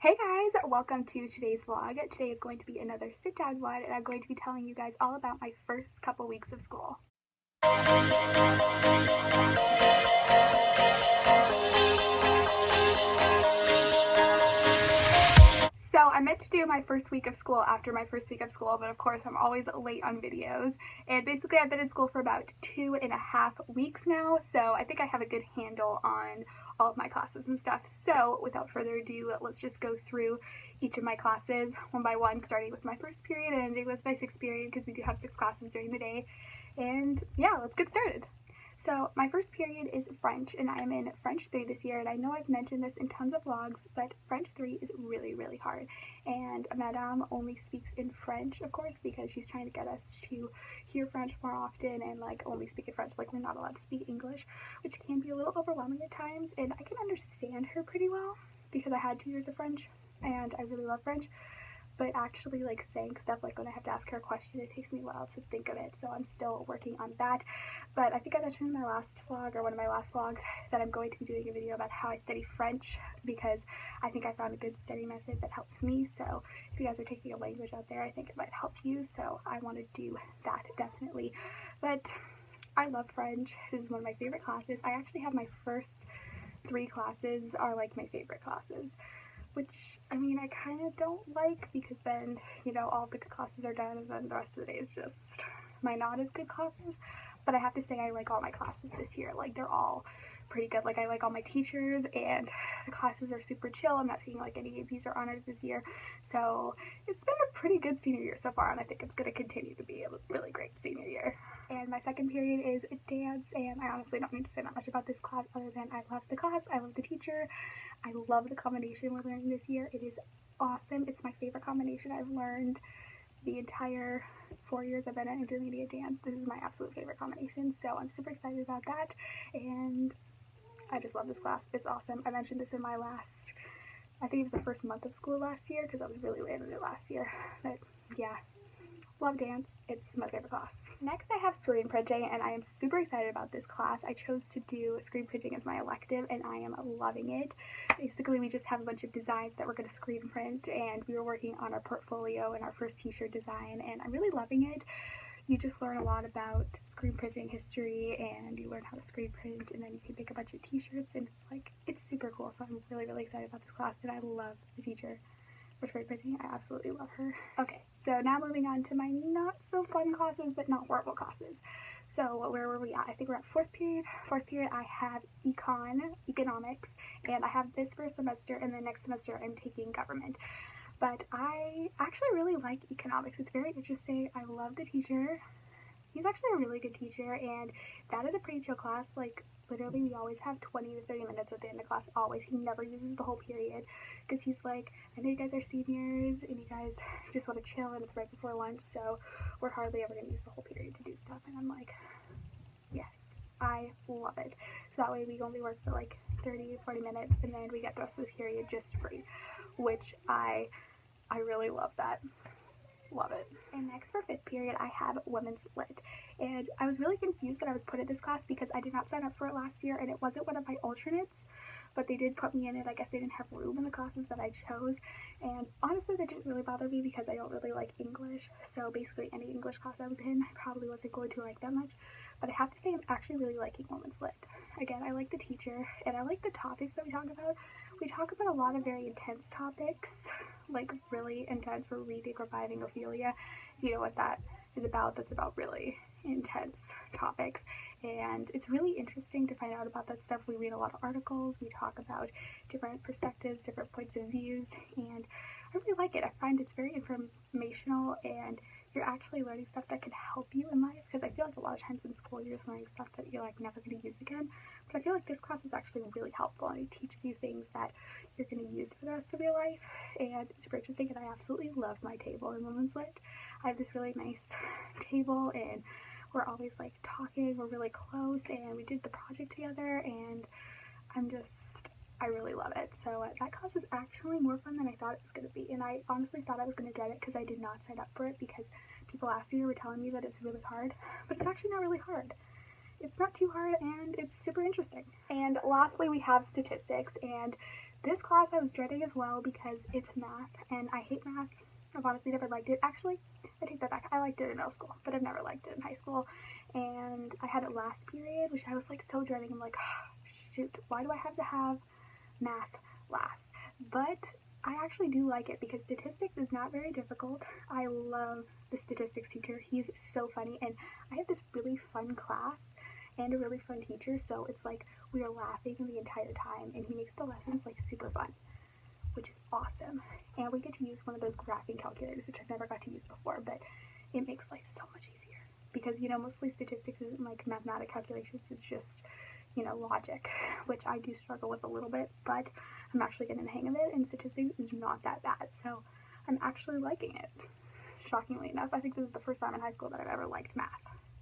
Hey guys, welcome to today's vlog. Today is going to be another sit down one, and I'm going to be telling you guys all about my first couple weeks of school. So I meant to do my first week of school after my first week of school, but of course I'm always late on videos. And basically I've been in school for about 2.5 weeks now, so I think I have a good handle on all of my classes and stuff. So without further ado, let's just go through each of my classes one by one, starting with my first period and ending with my sixth period, because we do have 6 classes during the day. And yeah, let's get started. So my first period is French, and I am in French 3 this year, and I know I've mentioned this in tons of vlogs, but French 3 is really, really hard. And Madame only speaks in French, of course, because she's trying to get us to hear French more often and like only speak in French. Like, we're not allowed to speak English, which can be a little overwhelming at times, and I can understand her pretty well because I had 2 years of French and I really love French. But actually, like, saying stuff, like when I have to ask her a question, it takes me a while to think of it, so I'm still working on that. But I think I mentioned in my last vlog, or one of my last vlogs, that I'm going to be doing a video about how I study French, because I think I found a good study method that helps me. So if you guys are taking a language out there, I think it might help you, so I want to do that, definitely. But I love French. This is one of my favorite classes. I actually have my first 3 classes are like my favorite classes, which, I mean, I kind of don't like, because then, you know, all the good classes are done and then the rest of the day is just my not as good classes. But I have to say I like all my classes this year. Like, they're all pretty good. Like, I like all my teachers, and the classes are super chill. I'm not taking like any APs or honors this year, so it's been a pretty good senior year so far, and I think it's going to continue to be a really great senior year. And my second period is dance, and I honestly don't need to say that much about this class other than I love the class, I love the teacher, I love the combination we're learning this year. It is awesome. It's my favorite combination I've learned the entire 4 years I've been at intermediate dance. This is my absolute favorite combination, so I'm super excited about that, and I just love this class. It's awesome. I mentioned this in my last, I think it was the first month of school last year, because I was really late in it last year, but yeah. Love dance. It's my favorite class. Next, I have screen printing, and I am super excited about this class. I chose to do screen printing as my elective, and I am loving it. Basically, we just have a bunch of designs that we're going to screen print, and we were working on our portfolio and our first t-shirt design, and I'm really loving it. You just learn a lot about screen printing history, and you learn how to screen print, and then you can make a bunch of t-shirts, and it's like, it's super cool. So I'm really, really excited about this class, and I love the teacher for screen printing. I absolutely love her. Okay, so now moving on to my not so fun classes, but not horrible classes. So where were we at? I think we're at fourth period. Fourth period, I have economics, and I have this for a semester, and then next semester I'm taking government. But I actually really like economics. It's very interesting. I love the teacher. He's actually a really good teacher, and that is a pretty chill class. Like, literally, we always have 20 to 30 minutes at the end of class, always. He never uses the whole period, because he's like, I know you guys are seniors, and you guys just want to chill, and it's right before lunch, so we're hardly ever going to use the whole period to do stuff. And I'm like, yes, I love it. So that way we only work for like 30 to 40 minutes, and then we get the rest of the period just free, which I really love that. Love it. And next, for fifth period, I have women's lit, and I was really confused that I was put in this class because I did not sign up for it last year, and it wasn't one of my alternates, but they did put me in it. I guess they didn't have room in the classes that I chose, and honestly that didn't really bother me because I don't really like English, so basically any English class I was in I probably wasn't going to like that much. But I have to say I'm actually really liking women's lit. Again, I like the teacher, and I like the topics that we talk about. We talk about a lot of very intense topics, like really intense. We're reading Reviving Ophelia. If you know what that is about, that's about really intense topics, and it's really interesting to find out about that stuff. We read a lot of articles, we talk about different perspectives, different points of views, and I really like it. I find it's very informational, and you're actually learning stuff that can help you in life, because I feel like a lot of times in school you're just learning stuff that you're like never going to use again, but I feel like this class is actually really helpful, and it teaches you things that you're going to use for the rest of your life, and it's super interesting. And I absolutely love my table in Women's Lit. I have this really nice table, and we're always like talking, we're really close, and we did the project together, and I really love it. So that class is actually more fun than I thought it was going to be, and I honestly thought I was going to dread it because I did not sign up for it, because people last year were telling me that it's really hard, but it's actually not really hard. It's not too hard, and it's super interesting. And lastly, we have statistics, and This class I was dreading as well because it's math, and I hate math. I've honestly never liked it. Actually, I take that back. I liked it in middle school, but I've never liked it in high school. And I had it last period, which I was like so dreading. I'm like, oh, shoot, why do I have to have math last? But I actually do like it because statistics is not very difficult. I love the statistics teacher. He's so funny, and I have this really fun class and a really fun teacher, so it's like we are laughing the entire time, and he makes the lessons like super fun, which is awesome. And we get to use one of those graphing calculators, which I've never got to use before, but it makes life so much easier because, you know, mostly statistics isn't like mathematic calculations, it's just, you know, logic, which I do struggle with a little bit, but I'm actually getting the hang of it, and statistics is not that bad, so I'm actually liking it. Shockingly enough, I think this is the first time in high school that I've ever liked math.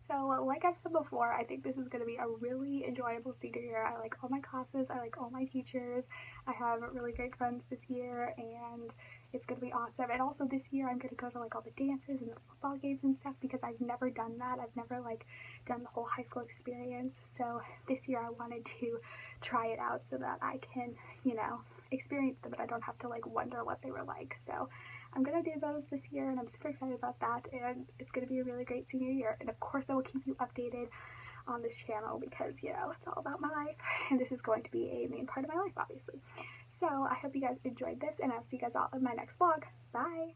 So like I've said before, I think this is going to be a really enjoyable senior year. I like all my classes, I like all my teachers, I have really great friends this year, and it's going to be awesome. And also this year I'm going to go to like all the dances and the football games and stuff because I've never done that. I've never like done the whole high school experience. So this year I wanted to try it out so that I can, you know, experience them, but I don't have to like wonder what they were like. So I'm gonna do those this year, and I'm super excited about that, and it's gonna be a really great senior year. And of course I will keep you updated on this channel because, you know, it's all about my life, and this is going to be a main part of my life, obviously. So I hope you guys enjoyed this, and I'll see you guys all in my next vlog. Bye!